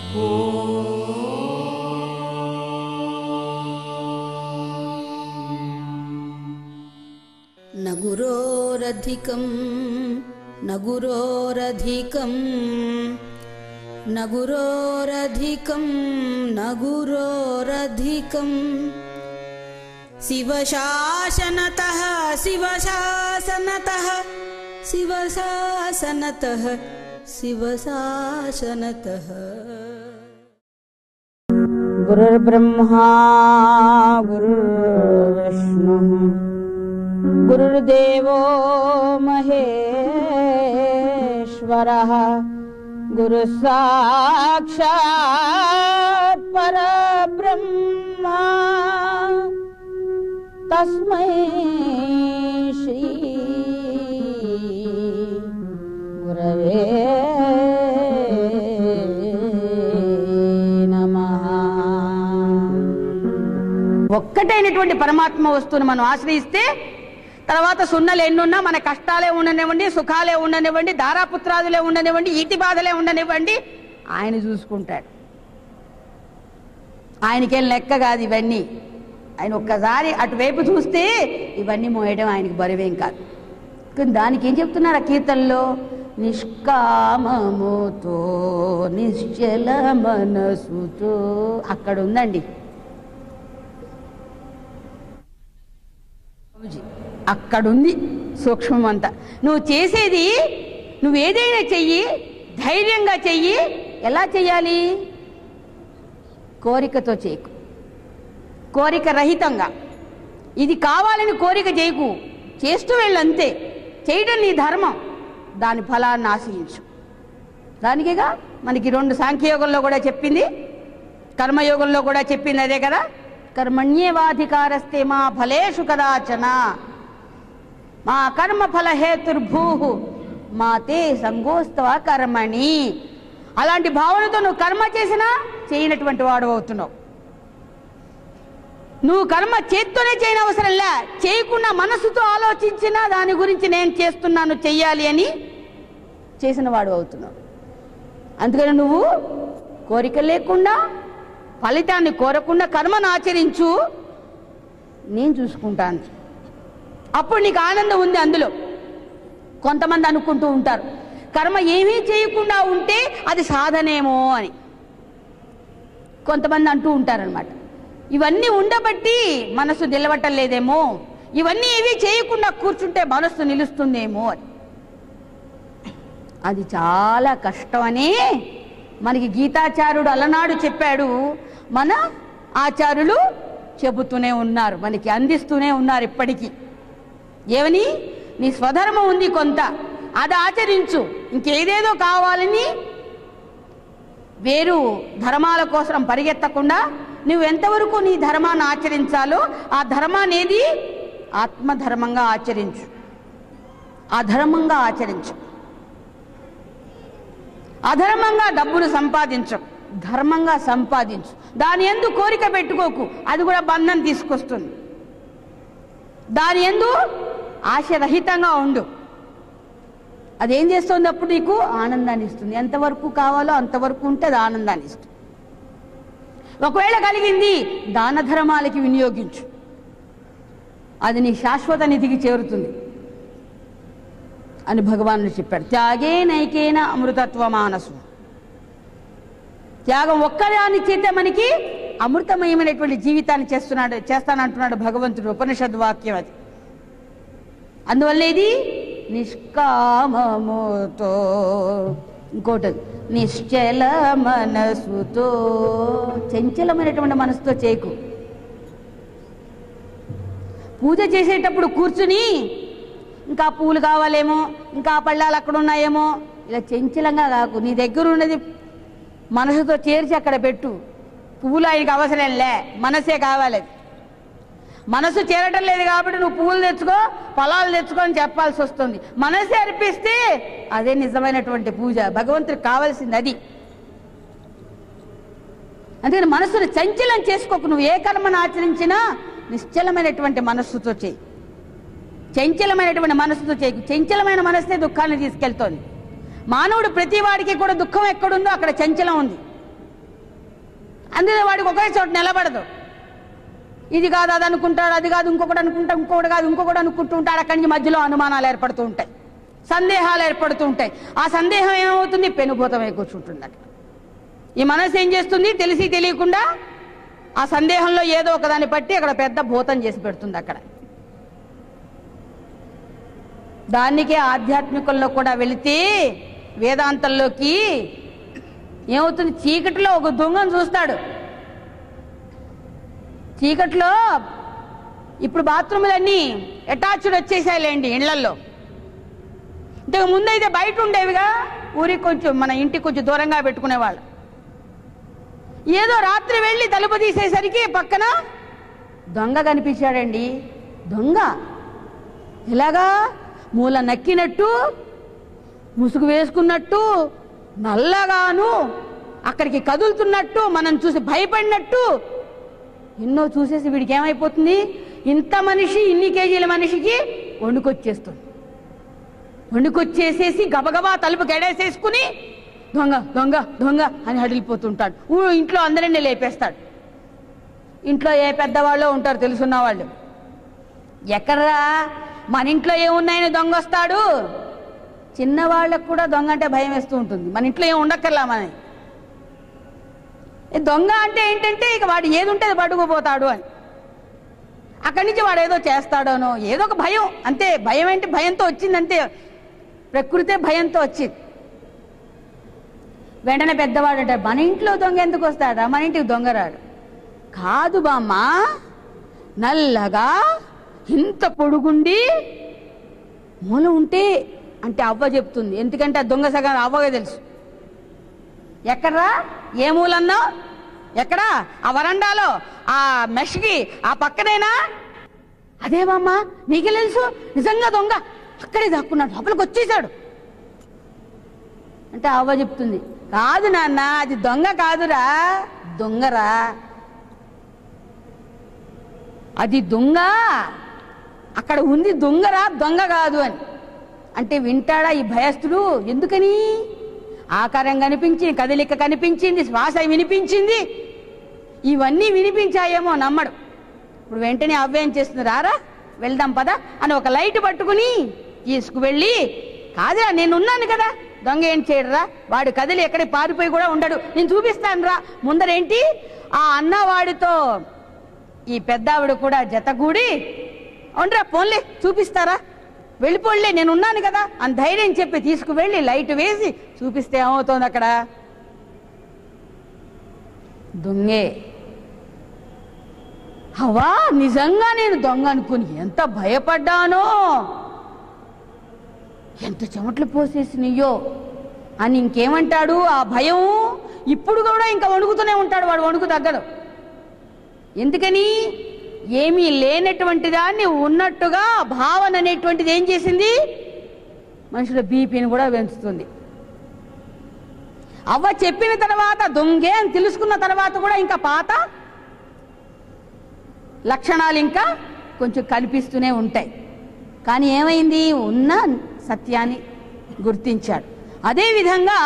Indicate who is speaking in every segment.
Speaker 1: न गुरोरधिकं न गुरोरधिकं न गुरोरधिकं न गुरोरधिकं शिवशासनतः शिवशासनतः शिवशासनतः शिवशासनतः। गुरुर्ब्रह्मा गुरुर्विष्णुः गुरुर्देवो महेश्वरः गुरुसाक्षात् परब्रह्मा तस्मै श्री गुरवे नमः। ఒక్కటైనటువంటి పరమాత్మ వస్తువును మనం ఆశ్రయిస్తే తర్వాత సున్నలు ఎన్నున్నా మన కష్టాలే ఉండనివ్వండి, సుఖాలే ఉండనివ్వండి, దారాపుత్రాదులే ఉండనివ్వండి, ఈతి బాధలే ఉండనివ్వండి, ఆయన చూసుకుంటాడు. ఆయనకేం లెక్క కాదు ఇవన్నీ. ఆయన ఒక్కసారి అటువైపు చూస్తే ఇవన్నీ మోయడం ఆయనకి బరువేం కాదు. కానీ దానికి ఏం చెప్తున్నారు ఆ కీర్తనలో? నిష్కామముతో నిశ్చల మనసుతో అక్కడ ఉందండి. అక్కడుంది సూక్ష్మం అంతా. నువ్వు చేసేది, నువ్వు ఏదైనా చెయ్యి, ధైర్యంగా చెయ్యి. ఎలా చెయ్యాలి? కోరికతో చేయకు, కోరిక రహితంగా. ఇది కావాలని కోరిక చేయకు, చేస్తూ వెళ్ళంతే. చేయడం నీ ధర్మం, దాని ఫలాన్ని ఆశయించు. దానికేగా మనకి 2 సాంఖ్యయోగంలో కూడా చెప్పింది, కర్మయోగంలో కూడా చెప్పింది అదే కదా. కర్మణ్యేవాధికారస్తే మా ఫలేషు కదాచన మా కర్మ ఫల హేతుర్భూ మా తే సంగోస్తవ కర్మణి. అలాంటి భావనతో నువ్వు కర్మ చేసినా చేయనటువంటి వాడు అవుతున్నావు. నువ్వు కర్మ చేత్తోనే చేయని అవసరంలే, చేయకుండా మనసుతో ఆలోచించినా దాని గురించి నేను చేస్తున్నాను చెయ్యాలి అని చేసిన వాడు అవుతున్నావు. అందుకని నువ్వు కోరిక లేకుండా, ఫలితాన్ని కోరకుండా కర్మను ఆచరించు, నేను చూసుకుంటాను. అప్పుడు నీకు ఆనందం ఉంది అందులో. కొంతమంది అనుకుంటూ ఉంటారు కర్మ ఏమీ చేయకుండా ఉంటే అది సాధనేమో అని. కొంతమంది అంటూ ఉంటారనమాట, ఇవన్నీ ఉండబట్టి మనసు నిలవటం లేదేమో, ఇవన్నీ ఏమీ చేయకుండా కూర్చుంటే మనస్సు నిలుస్తుందేమో అని. అది చాలా కష్టమని మనకి గీతాచార్యుడు అలనాడు చెప్పాడు. మన ఆచార్యులు చెబుతూనే ఉన్నారు, మనకి అందిస్తూనే ఉన్నారు ఇప్పటికీ. ఏమని? నీ స్వధర్మం ఉంది కొంత, అది ఆచరించు. ఇంకేదేదో కావాలని వేరు ధర్మాల కోసం పరిగెత్తకుండా నువ్వు ఎంతవరకు నీ ధర్మాన్ని ఆచరించాలో ఆ ధర్మాన్ని ఏది ఆత్మధర్మంగా ఆచరించు, అధర్మంగా ఆచరించు. అధర్మంగా డబ్బులు సంపాదించు, ధర్మంగా సంపాదించు. దాని యందు కోరిక పెట్టుకోకు, అది కూడా బంధం తీసుకొస్తుంది. దాని యందు ఆశరహితంగా ఉండు, అదేం చేస్తుంది? అప్పుడు నీకు ఆనందాన్ని ఇస్తుంది. ఎంతవరకు కావాలో అంతవరకు ఉంటే అది ఆనందాన్ని ఇస్తుంది. ఒకవేళ కలిగింది దాన ధర్మాలకి వినియోగించు, అది నీ శాశ్వత నిధికి చేరుతుంది అని భగవానుడు చెప్పాడు. త్యాగే నైకేన అమృతత్వ మానసు. త్యాగం ఒక్కదాని చేతే మనకి అమృతమయమైనటువంటి జీవితాన్ని చేస్తానంటున్నాడు భగవంతుడు. ఉపనిషద్ వాక్యం అది. అందువల్ల ఇది నిష్కామముతో, ఇంకోటి నిశ్చల మనసుతో, చంచలమైనటువంటి మనసుతో చేయకు. పూజ చేసేటప్పుడు కూర్చుని ఇంకా పూలు కావాలేమో, ఇంకా పళ్ళాలు అక్కడ ఉన్నాయేమో, ఇలా చంచలంగా కాకు. నీ దగ్గర ఉన్నది మనసుతో చేర్చి అక్కడ పెట్టు. పువ్వులు ఆయనకి అవసరం లే, మనసే కావాలి. మనసు చేరటం లేదు కాబట్టి నువ్వు పువ్వులు తెచ్చుకో, ఫలాలు తెచ్చుకో అని చెప్పాల్సి వస్తుంది. మనసే అర్పిస్తే అదే నిజమైనటువంటి పూజ, భగవంతుడికి కావాల్సింది అది. అందుకని మనసును చంచలం చేసుకోకు. నువ్వు ఏ కర్మను ఆచరించినా నిశ్చలమైనటువంటి మనస్సుతో చేయి, చంచలమైనటువంటి మనస్సుతో చేయకు. చంచలమైన మనస్సే దుఃఖాన్ని తీసుకెళ్తోంది. మానవుడు ప్రతి వాడికి కూడా దుఃఖం ఎక్కడుందో అక్కడ చంచలం ఉంది. అందుకే వాడికి ఒకే చోట నిలబడదు. ఇది కాదు అది అనుకుంటాడు, అది కాదు ఇంకొకటి అనుకుంటా, ఇంకొకటి కాదు ఇంకొకటి అనుకుంటూ ఉంటాడు. అక్కడి నుంచి మధ్యలో అనుమానాలు ఏర్పడుతూ ఉంటాయి, సందేహాలు ఏర్పడుతూ ఉంటాయి. ఆ సందేహం ఏమవుతుంది? పెనుభూతమై కూర్చుంటుంది అట్లా. ఈ మనసు ఏం చేస్తుంది? తెలిసి తెలియకుండా ఆ సందేహంలో ఏదో ఒకదాన్ని పట్టి అక్కడ పెద్ద భూతం చేసి పెడుతుంది. అక్కడ దానికే ఆధ్యాత్మికంలో కూడా వెళితే వేదాంతంలోకి ఏమవుతుంది? చీకటిలో ఒక దొంగను చూస్తాడు. చీకట్లో ఇప్పుడు బాత్రూములన్నీ అటాచ్డ్ వచ్చేసాయిలేండి ఇళ్లల్లో. ఇంతకు ముందైతే బయట ఉండేవిగా, ఊరికి కొంచెం మన ఇంటికి కొంచెం దూరంగా పెట్టుకునేవాళ్ళు. ఏదో రాత్రి వెళ్ళి తలుపు తీసేసరికి పక్కన దొంగ కనిపించాడండి. దొంగ ఇలాగా మూల నక్కినట్టు, ముసుగు వేసుకున్నట్టు, నల్లగాను అక్కడికి కదులుతున్నట్టు, మనం చూసి భయపడినట్టు ఎన్నో చూసేసి వీడికి ఏమైపోతుంది? ఇంత మనిషి, ఇన్ని కేజీల మనిషికి వణుకొచ్చేస్తుంది. వణుకొచ్చేసేసి గబగబా తలుపు గడేసేసుకుని దొంగ దొంగ దొంగ అని హడిలిపోతుంటాడు. ఇంట్లో అందరినీ లేపేస్తాడు. ఇంట్లో ఏ పెద్దవాళ్ళు ఉంటారు తెలుసున్న వాళ్ళు. ఎక్కడ్రా మన ఇంట్లో ఏమున్నాయని దొంగ వస్తాడు. చిన్నవాళ్ళకు కూడా దొంగ అంటే భయం వేస్తూ ఉంటుంది. మన ఇంట్లో ఏం ఉండక్కర్లా మనని. దొంగ అంటే ఏంటంటే ఇక వాడు ఏది ఉంటే అది పట్టుకుపోతాడు అని. అక్కడి నుంచి వాడు ఏదో చేస్తాడోనో, ఏదో ఒక భయం అంతే. భయం ఏంటి? భయంతో వచ్చింది అంతే. ప్రకృతే భయంతో వచ్చింది. వెంటనే పెద్దవాడు అంటాడు, మన ఇంట్లో దొంగ ఎందుకు వస్తాడా? మన ఇంటికి దొంగ రాడు. కాదు బామ్మ, నల్లగా ఇంత పొడుగుండి మూల ఉంటే అంటే అవ్వ చెప్తుంది. ఎందుకంటే ఆ దొంగ సగం అవ్వగా తెలుసు. ఎక్కడ్రా? ఏ మూలన్నా? ఎక్కడా? ఆ వరండాలో, ఆ మెష్కి ఆ పక్కనేనా? అదే బామ్మ, నీకే తెలుసు. నిజంగా దొంగ అక్కడే దాక్కున్నాడు, లోపలికి వచ్చేసాడు అంటే అవ్వ చెప్తుంది. కాదు నాన్న, అది దొంగ కాదురా, దొంగరా. అది దొంగ, అక్కడ ఉంది దొంగరా, దొంగ కాదు అని. అంటే వింటాడా ఈ భయస్థుడు? ఎందుకని? ఆకారం కనిపించింది, కదలిక కనిపించింది, శ్వాస వినిపించింది. ఇవన్నీ వినిపించాయేమో నమ్మడు. ఇప్పుడు వెంటనే అవ్వేం చేస్తుంది? రారా వెళ్దాం పద అని ఒక లైట్ పట్టుకుని తీసుకువెళ్ళి, కాదురా నేనున్నాను కదా, దొంగ ఏం చేయడరా, వాడు కదిలి ఎక్కడికి పారిపోయి కూడా ఉండడు, నేను చూపిస్తాను రా. ముందరేంటి ఆ అన్నవాడితో ఈ పెద్దావిడ కూడా జతగూడి, అవునరా పోన్లే చూపిస్తారా, వెళ్ళిపోలే నేనున్నాను కదా అని ధైర్యం చెప్పి తీసుకువెళ్ళి లైట్ వేసి చూపిస్తే ఏమవుతోంది? అక్కడ దొంగే. హవా నిజంగా నేను దొంగ అనుకుని ఎంత భయపడ్డానో, ఎంత చెమట్లు పోసేసినయ్యో అని ఇంకేమంటాడు? ఆ భయం ఇప్పుడు కూడా ఇంకా వణుకుతూనే ఉంటాడు. వాడు వణుకు తగ్గదు. ఎందుకని? ఏమీ లేనటువంటి దాన్ని ఉన్నట్టుగా భావన అనేటువంటిది ఏం చేసింది? మనుషుల బీపీని కూడా పెంచుతుంది. అవ్వ చెప్పిన తర్వాత దొంగే అని తెలుసుకున్న తర్వాత కూడా ఇంకా పాత లక్షణాలు ఇంకా కొంచెం కనిపిస్తూనే ఉంటాయి. కానీ ఏమైంది? ఉన్న సత్యాన్ని గుర్తించాడు. అదేవిధంగా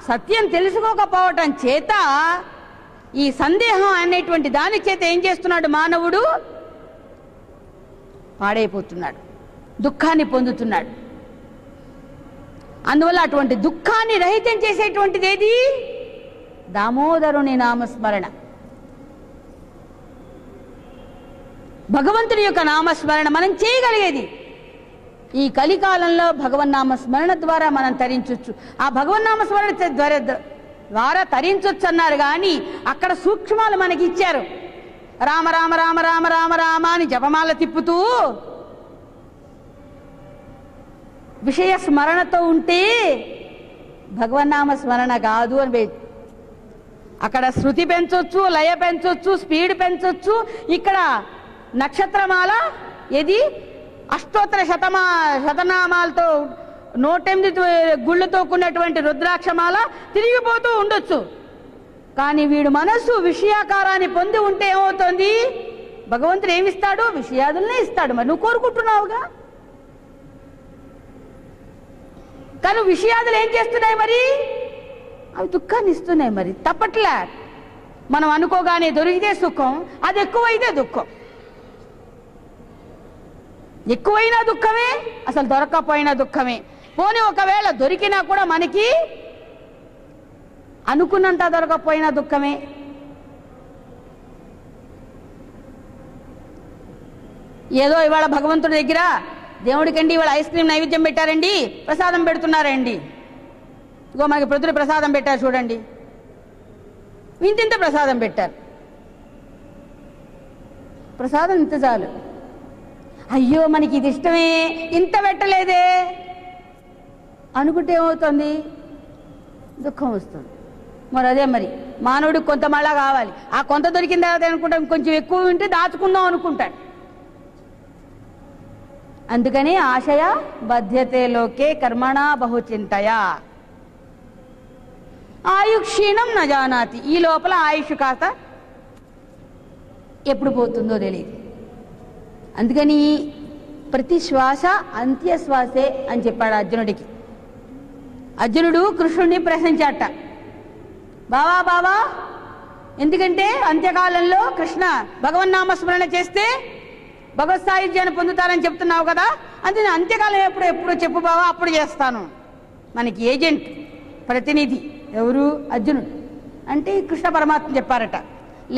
Speaker 1: సత్యం తెలుసుకోకపోవటం చేత ఈ సందేహం అనేటువంటి దాని చేత ఏం చేస్తున్నాడు? మానవుడు పాడైపోతున్నాడు, దుఃఖాన్ని పొందుతున్నాడు. అందువల్ల అటువంటి దుఃఖాన్ని రహితం చేసేటువంటిది ఏది? దామోదరుని నామస్మరణ. భగవంతుని యొక్క నామస్మరణ మనం చేయగలిగేది. ఈ కలికాలంలో భగవన్నామస్మరణ ద్వారా మనం తరించవచ్చు. ఆ భగవన్నామస్మరణ ద్వారా తరించవచ్చు అన్నారు. కానీ అక్కడ సూక్ష్మాలు మనకి ఇచ్చారు. రామ రామ రామ రామ రామ రామ అని జపమాల తిప్పుతూ విషయ స్మరణతో ఉంటే భగవన్నామ స్మరణ కాదు అని. అక్కడ శృతి పెంచొచ్చు, లయ పెంచొచ్చు, స్పీడ్ పెంచొచ్చు. ఇక్కడ నక్షత్రమాల ఏది? అష్టోత్తర శతనామాలతో 108 గుళ్ళతో కూడినటువంటి రుద్రాక్షమాల తిరిగిపోతూ ఉండొచ్చు. కానీ వీడు మనస్సు విషయాకారాన్ని పొంది ఉంటే ఏమవుతుంది? భగవంతుడు ఏమిస్తాడు? విషయాదులనే ఇస్తాడు. మరి నువ్వు కోరుకుంటున్నావుగా. కానీ విషయాదులు ఏం చేస్తున్నాయి? మరి అవి దుఃఖాన్ని ఇస్తున్నాయి. మరి తప్పట్లే. మనం అనుకోగానే దొరికితే సుఖం, అది ఎక్కువైతే దుఃఖం. ఎక్కువైనా దుఃఖమే, అసలు దొరకకపోయినా దుఃఖమే. పోనీ ఒకవేళ దొరికినా కూడా మనకి అనుకున్నంత దొరకకపోయినా దుఃఖమే. ఏదో ఇవాళ భగవంతుడి దగ్గర దేవుడికండి ఇవాళ ఐస్ క్రీమ్ నైవేద్యం పెట్టారండి, ప్రసాదం పెడుతున్నారండి, ఇగో మనకి ప్రొద్దున ప్రసాదం పెట్టారు చూడండి, ఇంతింత ప్రసాదం పెట్టారు, ప్రసాదం ఇంత చాలు. అయ్యో మనకి ఇది ఇష్టమే, ఇంత పెట్టలేదే అనుకుంటే ఏమవుతుంది? దుఃఖం వస్తుంది. మరి అదే మరి మానవుడికి కొంత మళ్ళా కావాలి, ఆ కొంత దొరికిన తర్వాత అనుకుంటాం కొంచెం ఎక్కువ ఉంటే దాచుకుందాం అనుకుంటాడు. అందుకని ఆశయ బధ్యతే లోకే కర్మణా బహుచింతయా ఆయుక్షీణం నజానాతి. ఈ లోపల ఆయుష్ కాస్త ఎప్పుడు పోతుందో తెలియదు. అందుకని ప్రతి శ్వాస అంత్యశ్వాసే అని చెప్పాడు అర్జునుడికి. అర్జునుడు కృష్ణుడిని ప్రశ్నించాట, బావా బావా, ఎందుకంటే అంత్యకాలంలో కృష్ణ భగవన్నామస్మరణ చేస్తే భగవత్ సాయుధ్యాన్ని పొందుతారని చెప్తున్నావు కదా, అందుకే అంత్యకాలం ఎప్పుడు చెప్పు బావా, అప్పుడు చేస్తాను. మనకి ఏజెంట్, ప్రతినిధి ఎవరు? అర్జునుడు. అంటే కృష్ణ పరమాత్మ చెప్పారట,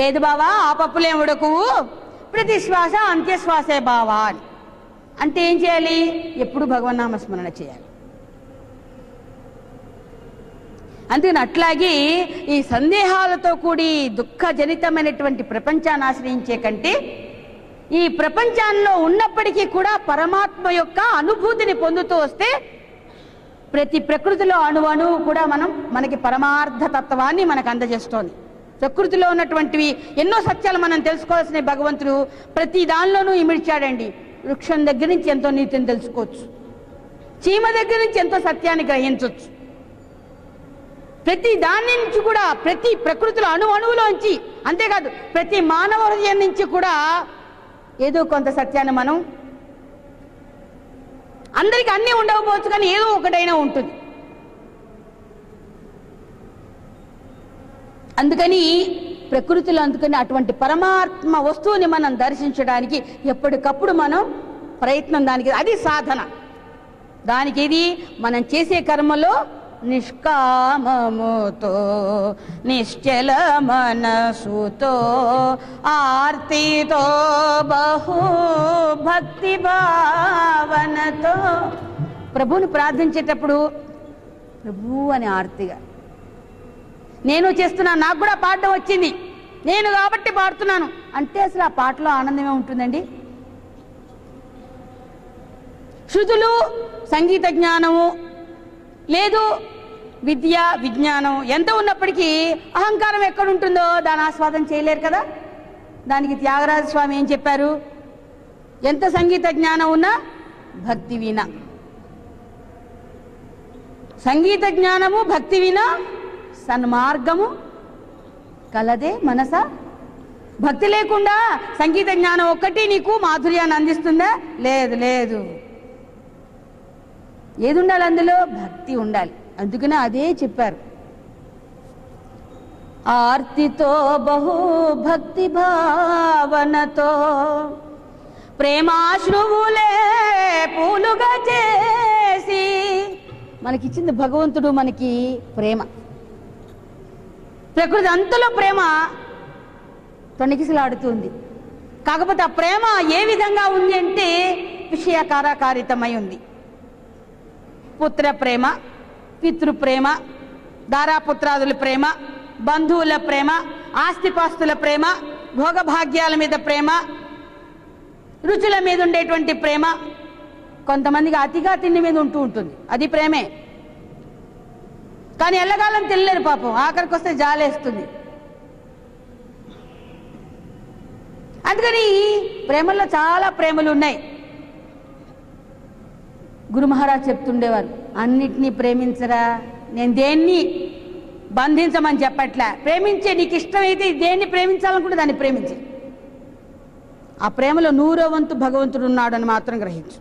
Speaker 1: లేదు బావా ఆ పప్పులేం ఉడకువు, ప్రతి శ్వాస అంత్యశ్వాసే బావా అని. అంటే ఏం చేయాలి? ఎప్పుడు భగవన్నామస్మరణ చేయాలి. అందుకని అట్లాగే ఈ సందేహాలతో కూడి దుఃఖజనితమైనటువంటి ప్రపంచాన్ని ఆశ్రయించే కంటే ఈ ప్రపంచంలో ఉన్నప్పటికీ కూడా పరమాత్మ యొక్క అనుభూతిని పొందుతూ వస్తే ప్రతి ప్రకృతిలో అణువు కూడా మనకి పరమార్థ తత్వాన్ని మనకు అందజేస్తోంది. ప్రకృతిలో ఉన్నటువంటివి ఎన్నో సత్యాలు మనం తెలుసుకోవాల్సిన భగవంతుడు ప్రతి దానిలోనూ ఇమిడ్చాడండి. వృక్షం దగ్గర నుంచి ఎంతో నీతిని తెలుసుకోవచ్చు, చీమ దగ్గర నుంచి ఎంతో సత్యాన్ని గ్రహించవచ్చు. ప్రతి దాని నుంచి కూడా, ప్రతి ప్రకృతిలో అణువులోంచి, అంతేకాదు ప్రతి మానవ హృదయం నుంచి కూడా ఏదో కొంత సత్యాన్ని మనం, అందరికీ అన్నీ ఉండకపోవచ్చు కానీ ఏదో ఒకటైనా ఉంటుంది. అందుకని ప్రకృతిలో అటువంటి పరమాత్మ వస్తువుని మనం దర్శించడానికి ఎప్పటికప్పుడు మనం ప్రయత్నం, దానికి అది సాధన. దానికి ఇది మనం చేసే కర్మలో నిష్కామముతో నిశ్చల మనసుతో ఆర్తితో బహు భక్తి భావనతో ప్రభువుని ప్రార్థించేటప్పుడు ప్రభు అని ఆర్తిగా, నేను చేస్తున్నాను, నాకు కూడా పాడడం వచ్చింది, నేను కాబట్టి పాడుతున్నాను అంటే అసలు ఆ పాటలో ఆనందమే ఉంటుందండి. శృతులు, సంగీత జ్ఞానము లేదు, విద్య విజ్ఞానం ఎంత ఉన్నప్పటికీ అహంకారం ఎక్కడుంటుందో దాని ఆస్వాదం చేయలేరు కదా. దానికి త్యాగరాజ స్వామి ఏం చెప్పారు? ఎంత సంగీత జ్ఞానం ఉన్నా భక్తి వినా, సంగీత జ్ఞానము భక్తి వినా సన్మార్గము కలదే మనస. భక్తి లేకుండా సంగీత జ్ఞానం ఒక్కటి నీకు మాధుర్యాన్ని అందిస్తుందా? లేదు లేదు. ఏది ఉండాలి? అందులో భక్తి ఉండాలి. అందుకనే అదే చెప్పారు, ఆర్తితో బహు భక్తి భావనతో ప్రేమాశ్రువులే పూలుగా చేసి. మనకిచ్చింది భగవంతుడు, మనకి ప్రేమ, ప్రకృతి అంతలో ప్రేమ తొణికిసలాడుతుంది. కాకపోతే ఆ ప్రేమ ఏ విధంగా ఉంది అంటే విషయకారకారితమై ఉంది. పుత్ర ప్రేమ, పితృప్రేమ, దారాపుత్రాదుల ప్రేమ, బంధువుల ప్రేమ, ఆస్తిపాస్తుల ప్రేమ, భోగభాగ్యాల మీద ప్రేమ, రుచుల మీద ఉండేటువంటి ప్రేమ, కొంతమందికి అతిగా తిండి మీద ఉంటుంది, అది ప్రేమే. కానీ ఎల్లకాలం తినలేరు పాపం, ఆఖరికి వస్తే జాలేస్తుంది. అందుకని ప్రేమల్లో చాలా ప్రేమలు ఉన్నాయి. గురు మహారాజ్ చెప్తుండేవారు, అన్నిటినీ ప్రేమించరా, నేను దేన్ని బంధించమని చెప్పట్లే, ప్రేమించే, నీకు ఇష్టమైతే దేన్ని ప్రేమించాలనుకుంటే దాన్ని ప్రేమించే. ఆ ప్రేమలో 100వ వంతు భగవంతుడు ఉన్నాడు అని మాత్రం గ్రహించు.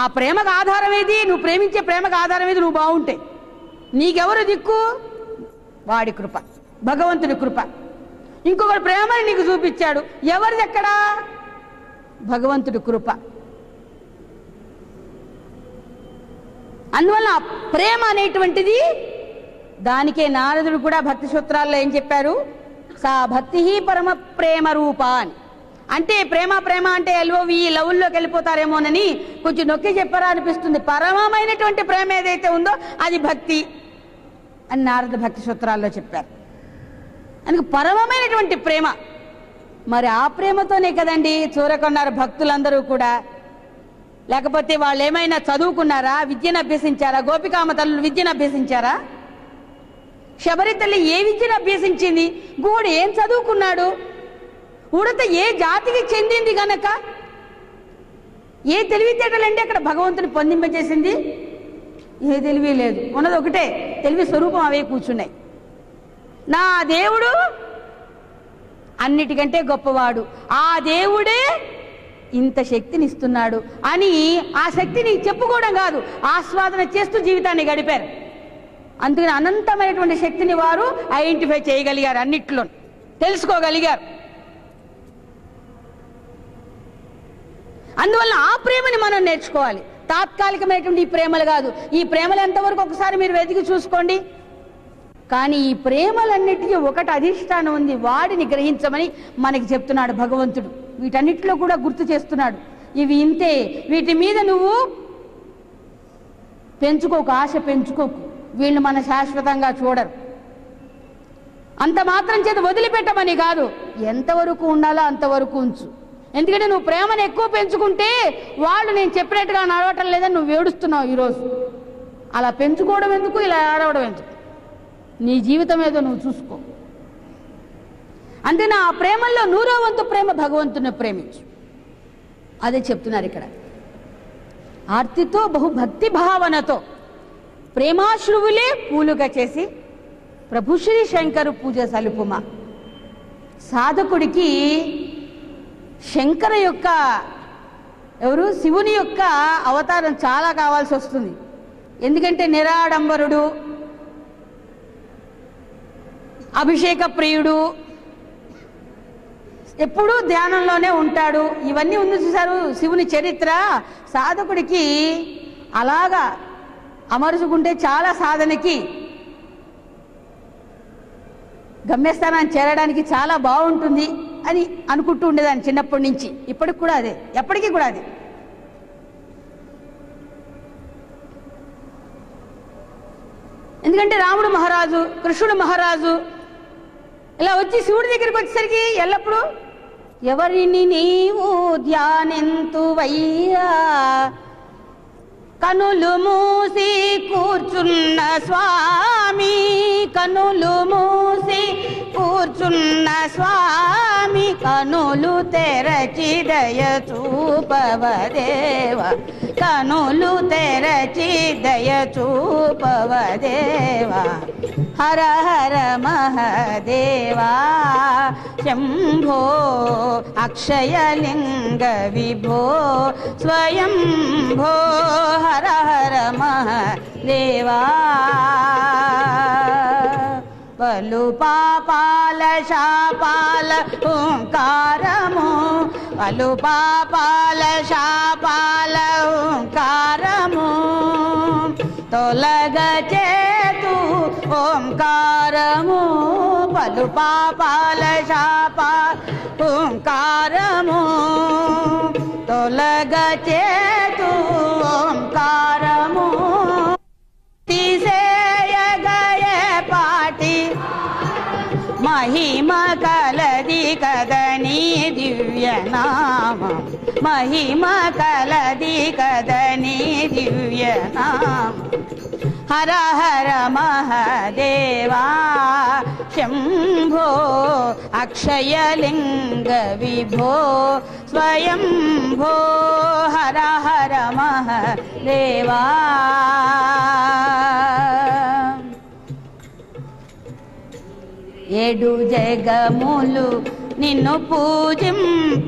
Speaker 1: ఆ ప్రేమకు ఆధారం ఏది? నువ్వు ప్రేమించే ప్రేమకు ఆధారం ఏది? నువ్వు బాగుంటే. నీకెవరు దిక్కు? వాడి కృప, భగవంతుడి కృప. ఇంకొకరు ప్రేమని నీకు చూపించాడు. ఎవరిది ఎక్కడా? భగవంతుడి కృప. అందువల్ల ప్రేమ అనేటువంటిది, దానికే నారదుడు కూడా భక్తి సూత్రాల్లో ఏం చెప్పారు? సా భక్తి పరమ ప్రేమ రూప అని. అంటే ప్రేమ ప్రేమ అంటే ఎల్ఓవి లవ్ల్లోకి వెళ్ళిపోతారేమోనని కొంచెం నొక్కి చెప్పారా అనిపిస్తుంది. పరమమైనటువంటి ప్రేమ ఏదైతే ఉందో అది భక్తి అని నారద భక్తి సూత్రాల్లో చెప్పారు. అందుకు పరమమైనటువంటి ప్రేమ. మరి ఆ ప్రేమతోనే కదండి చూరకొన్నారు భక్తులందరూ కూడా. లేకపోతే వాళ్ళు ఏమైనా చదువుకున్నారా? విద్యను అభ్యసించారా? గోపికామ తల్లులు విద్యను అభ్యసించారా? శబరి తల్లి ఏ విద్యను అభ్యసించింది? గుహుడు ఏం చదువుకున్నాడు? ఉడత ఏ జాతికి చెందింది గనక ఏ తెలివితేటలండి అక్కడ భగవంతుని పొందింపజేసింది? ఏ తెలివి లేదు, ఉన్నది ఒకటే తెలివి స్వరూపం, అవే కూర్చున్నాయి. నా దేవుడు అన్నిటికంటే గొప్పవాడు, ఆ దేవుడే ఇంత శక్తిని ఇస్తున్నాడు అని ఆ శక్తిని చెప్పుకోవడం కాదు, ఆస్వాదన చేస్తూ జీవితాన్ని గడిపారు. అందుకని అనంతమైనటువంటి శక్తిని వారు ఐడెంటిఫై చేయగలిగారు, అన్నిట్లో తెలుసుకోగలిగారు. అందువల్ల ఆ ప్రేమని మనం నేర్చుకోవాలి. తాత్కాలికమైనటువంటి ఈ ప్రేమలు కాదు. ఈ ప్రేమలు ఎంతవరకు ఒకసారి మీరు వెతికి చూసుకోండి. కానీ ఈ ప్రేమలన్నిటికీ ఒకటి అధిష్టానం ఉంది, వాడిని గ్రహించమని మనకి చెప్తున్నాడు భగవంతుడు. వీటన్నిటిలో కూడా గుర్తు చేస్తున్నాడు, ఇవి ఇంతే, వీటి మీద నువ్వు పెంచుకోకు, ఆశ పెంచుకోకు, వీళ్ళు మన శాశ్వతంగా చూడరు. అంత మాత్రం చేత వదిలిపెట్టమని కాదు, ఎంతవరకు ఉండాలో అంతవరకు ఉంచు. ఎందుకంటే నువ్వు ప్రేమను ఎక్కువ పెంచుకుంటే వాళ్ళు నేను చెప్పినట్టుగా నడవటం లేదని నువ్వు ఏడుస్తున్నావు ఈరోజు. అలా పెంచుకోవడం ఎందుకు, ఇలా ఏడవడం ఎందుకు? నీ జీవితం ఏదో నువ్వు చూసుకో. అంతే, నా ప్రేమల్లో 100వ వంతు ప్రేమ భగవంతుని ప్రేమించు. అదే చెప్తున్నారు ఇక్కడ. ఆర్తితో బహుభక్తి భావనతో ప్రేమాశ్రువులే పూలుగా చేసి ప్రభు శ్రీ శంకరు పూజ సలుపుమా. సాధకుడికి శంకర యొక్క శివుని యొక్క అవతారం చాలా కావాల్సి వస్తుంది. ఎందుకంటే నిరాడంబరుడు, అభిషేక ప్రియుడు, ఎప్పుడూ ధ్యానంలోనే ఉంటాడు. ఇవన్నీ ఉంది చూశారు శివుని చరిత్ర. సాధకుడికి అలాగా అమరుచుకుంటే చాలా సాధనకి గమ్యస్థానాన్ని చేరడానికి చాలా బాగుంటుంది అని అనుకుంటూ ఉండేదాన్ని చిన్నప్పటి నుంచి. ఇప్పటికి కూడా అదే, ఎప్పటికీ కూడా అదే. ఎందుకంటే రాముడు మహారాజు, కృష్ణుడు మహారాజు ఇలా వచ్చి శివుడి దగ్గరికి వచ్చేసరికి ఎల్లప్పుడూ ఎవరిని నీవు ధ్యానింతువయ్యా, కనులు మూసి కూర్చున్న స్వామి, కనులు మూసి కూర్చున్న స్వామి, కనులు తెరచి దయ చూపవదేవ, కనులు తెరచి దయ చూపవదేవ. హర హర మహదేవా శంభో అక్షయలింగ విభో స్వయంభో. హర హర మహదేవా. పలు పాపాల శాపాల ఓంకారము, పలు పాపాల శాపాల ఓంకారము, తొలగ చేతు ఓంకారము, పలు పాపాల శాపాల ఓంకారము, తొలగ చేతు ఓంకారము. తీసేయగయే పాటి మహిమ కలది కదని దివ్యనామం, మహిమ కలది కదని దివ్యనామం. హర హర మహదేవా శంభో అక్షయలింగ విభో స్వయంభో. హర హర మహదేవా. ఏడు జగములు నిన్ను పూజింపాయి,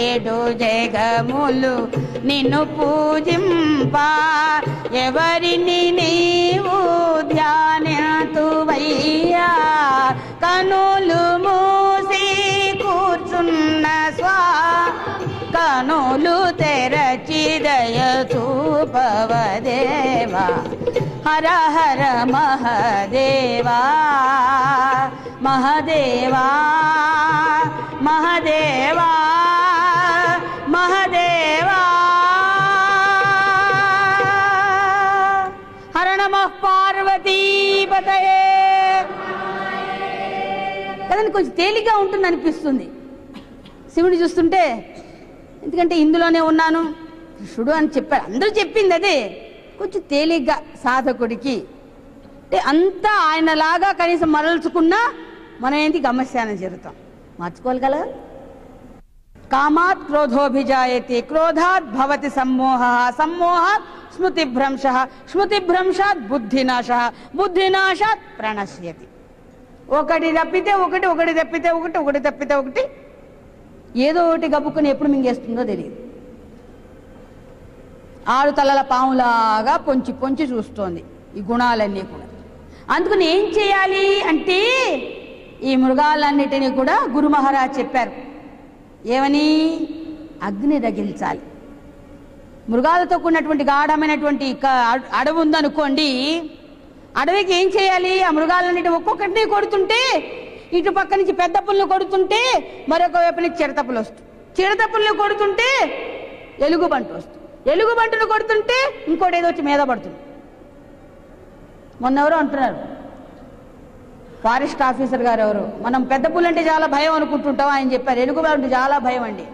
Speaker 1: ఏడు జగములు నిన్ను పూజింపా, ఎవరిని నీవు ధ్యానితువయ్యా, కనులు దేవా హర హర మహదేవా మహదేవా మహదేవా మహదేవా హర నమః పార్వతీపతయే. కదండి, కొంచెం తేలిగ్గా ఉంటుంది అనిపిస్తుంది శివుని చూస్తుంటే. ఎందుకంటే ఇందులోనే ఉన్నాను కృష్ణుడు అని చెప్పారు, అందరూ చెప్పింది అదే. కొంచెం తేలిగ్గా సాధకుడికి అంటే అంతా ఆయనలాగా కనీసం మరల్చుకున్నా మనం ఏంటి గమస్యానం జరుగుతాం, మార్చుకోవాలి కదా. కామాత్ క్రోధోభిజాయతే క్రోధాత్ భవతి సమ్మోహ సమ్మోహాత్ స్మృతిభ్రంశ స్మృతిభ్రంశాత్ బుద్ధినాశ బుద్ధినాశాత్ ప్రణశ్యతి. ఒకటి తప్పితే ఒకటి, ఒకటి తప్పితే ఒకటి, ఒకటి తప్పితే ఒకటి, ఏదో ఒకటి గబుక్కుని ఎప్పుడు మింగేస్తుందో తెలియదు. 6 తలల పాములాగా పొంచి పొంచి చూస్తోంది ఈ గుణాలన్నీ కూడా. అందుకని ఏం చేయాలి అంటే ఈ మృగాలన్నిటినీ కూడా గురు మహారాజ్ చెప్పారు. ఏమని? అగ్ని రగిల్చాలి. మృగాలతో కూడినటువంటి గాఢమైనటువంటి అడవి ఉందనుకోండి, అడవికి ఏం చేయాలి? ఆ మృగాలన్నిటి ఒక్కొక్కటిని కొడుతుంటే, ఇటు పక్క నుంచి పెద్ద పుల్లు కొడుతుంటే మరొక వైపు నుంచి చిడతపులు వస్తుంది, చిడతపుల్ని కొడుతుంటే ఎలుగుబంటు వస్తుంది, ఎలుగుబంటును కొడుతుంటే ఇంకోటి ఏదో వచ్చి మీద పడుతుంది. మొన్న ఎవరో అంటున్నారు, ఫారెస్ట్ ఆఫీసర్ గారు ఎవరు, మనం పెద్ద పుల్లు అంటే చాలా భయం అనుకుంటుంటాం, ఆయన చెప్పారు ఎలుగుబంటు చాలా భయం అండి.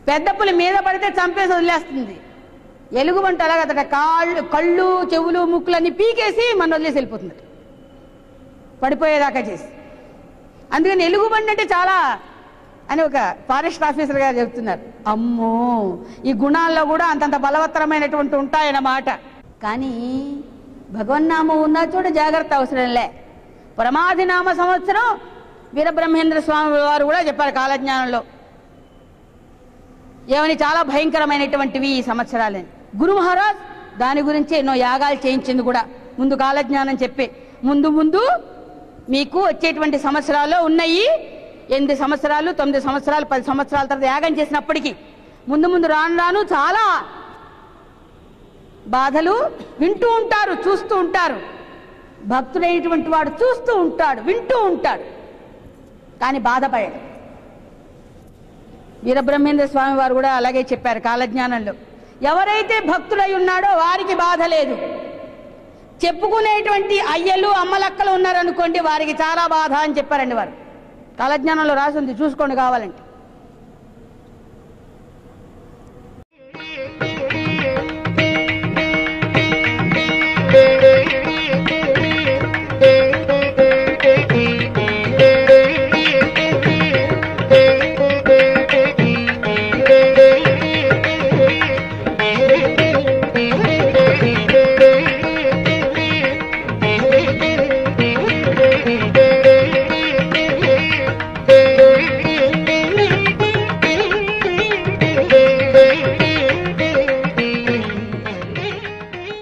Speaker 1: పెద్ద పులి మీద పడితే చంపేసి వదిలేస్తుంది, ఎలుగుబంటు అలాగట కళ్ళు చెవులు ముక్కులన్నీ పీకేసి మన వదిలేసి వెళ్ళిపోతుంది పడిపోయేదాకా చేసి. అందుకని ఎలుగుబంటు అంటే చాలా అని ఒక ఫారెస్ట్ ఆఫీసర్ గారు చెప్తున్నారు. అమ్మో, ఈ గుణాల్లో కూడా అంతంత బలవత్తరమైనటువంటి ఉంటాయన్నమాట. కానీ భగవన్నామం ఉన్న చోట జాగ్రత్త అవసరంలే. ప్రమాధినామ సంవత్సరం వీరబ్రహ్మేంద్ర స్వామి వారు కూడా చెప్పారు కాలజ్ఞానంలో, ఏమని చాలా భయంకరమైనటువంటివి ఈ సంవత్సరాలని. గురు మహారాజ్ దాని గురించి ఎన్నో యాగాలు చేయించింది కూడా. ముందు కాలజ్ఞానం చెప్పి ముందు ముందు మీకు వచ్చేటువంటి సంవత్సరాల్లో ఉన్నాయి 8 సంవత్సరాలు 9 సంవత్సరాలు 10 సంవత్సరాల తర్వాత యాగం చేసినప్పటికీ ముందు ముందు రాను రాను చాలా బాధలు వింటూ ఉంటారు, చూస్తూ ఉంటారు. భక్తుడైనటువంటి వాడు చూస్తూ ఉంటాడు, వింటూ ఉంటాడు, కానీ బాధపడాడు. వీరబ్రహ్మేంద్ర స్వామి వారు కూడా అలాగే చెప్పారు కాలజ్ఞానంలో. ఎవరైతే భక్తుడై ఉన్నాడో వారికి బాధ లేదు. చెప్పుకునేటువంటి అయ్యలు అమ్మలక్కలు ఉన్నారనుకోండి, వారికి చాలా బాధ అని చెప్పారండి వారు. కాలజ్ఞానంలో రాసి ఉంది, చూసుకోండి కావాలంటే.